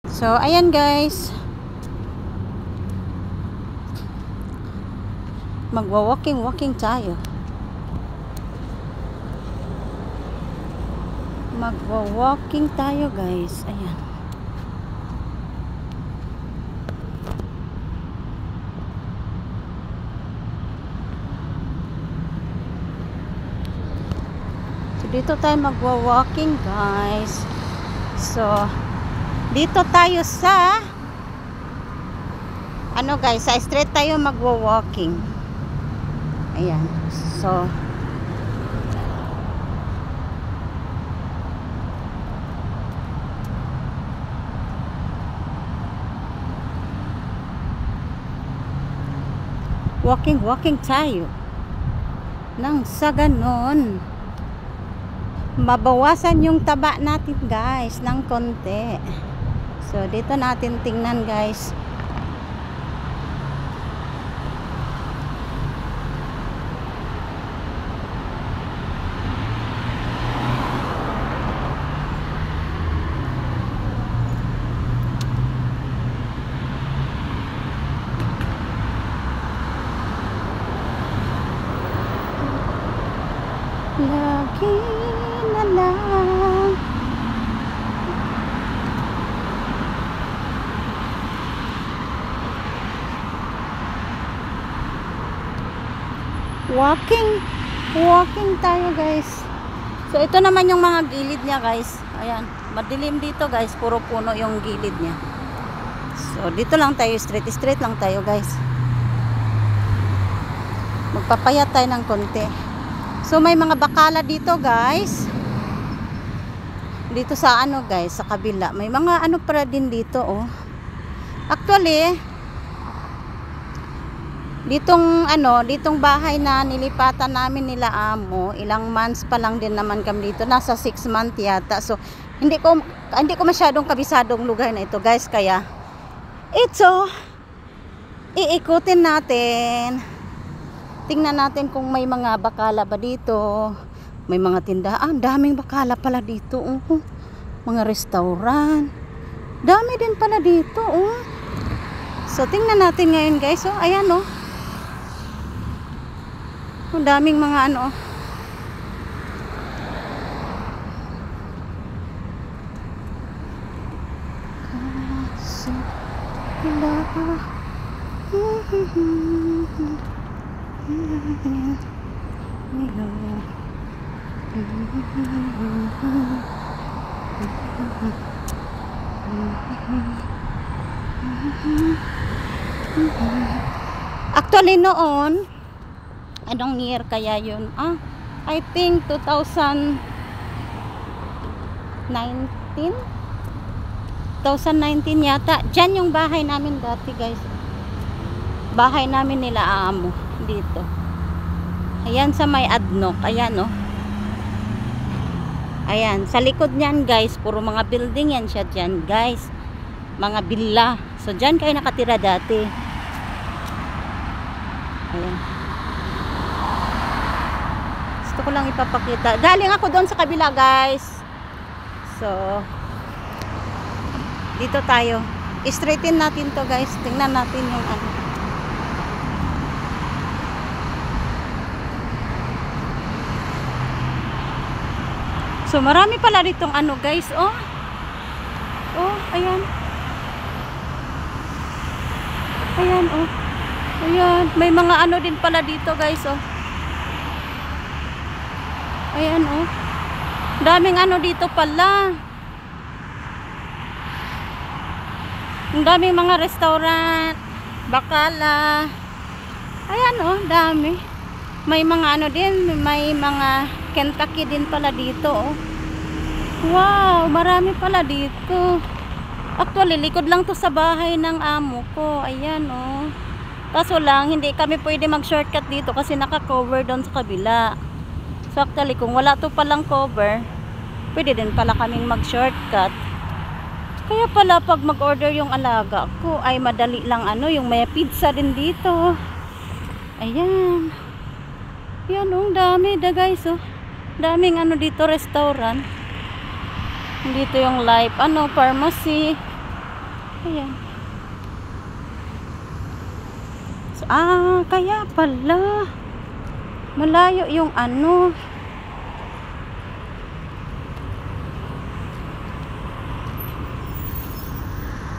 So, ayan guys. Magwa-walking tayo. Magwa-walking tayo guys. Ayan. So, dito tayo magwa-walking guys. So, dito tayo sa ano guys, sa street tayo magwa-walking. Ayan. So, walking tayo. Nang sa ganon, mabawasan yung taba natin guys ng konti. So, dito natin tingnan guys. Lagi na lang. Walking tayo guys. So ito naman yung mga gilid niya guys. Ayan, madilim dito guys, puro puno yung gilid niya. So dito lang tayo, straight lang tayo guys. Magpapayat tayo ng konti. So may mga bakala dito guys. Dito sa ano guys, sa kabila. May mga ano para din dito oh. Actually, ditong bahay na nilipatan namin nila amo, ilang months pa lang din naman kami dito. Nasa 6 months yata. So hindi ko masyadong kabisadong lugar na ito guys, kaya ito iikutin natin. Tingnan natin kung may mga bakala ba dito. May mga tindahan. Daming bakala pala dito. Mga restaurant. Dami din pala dito. So, tingnan natin ngayon guys. Ayan daming mga ano. Actually noon, anong year kaya yun? I think 2019 yata. Diyan yung bahay namin dati guys. Bahay namin nila amo dito. Ayan sa may Adnok. Ayan ayan, sa likod niyan guys, puro mga building yan siya dyan guys. Mga villa. So dyan kayo nakatira dati. Ayan. Gusto ko lang ipapakita. Galing ako doon sa kabila guys. So dito tayo. I-straighten natin to guys. Tingnan natin yung ano. So marami pala ditong ano guys. Ayan. Ayan Ayan, may mga ano din pala dito guys Ayan daming ano dito pala. Ang daming mga restaurant, bakala. Ayan dami. May mga ano din, may mga Kentucky din pala dito Wow, marami pala dito. Actually, likod lang to sa bahay ng amo ko. Ayan kaso lang, hindi kami pwede mag-shortcut dito kasi naka-cover doon sa kabila. So actually, kung wala to palang cover, pwede din pala kaming mag-shortcut. Kaya pala pag mag-order yung alaga ko, ay madali lang yung may pizza din dito. Ayan. Yan dami guys daming dito restaurant. Dito yung life pharmacy. Ayan. So, kaya pala malayo yung ano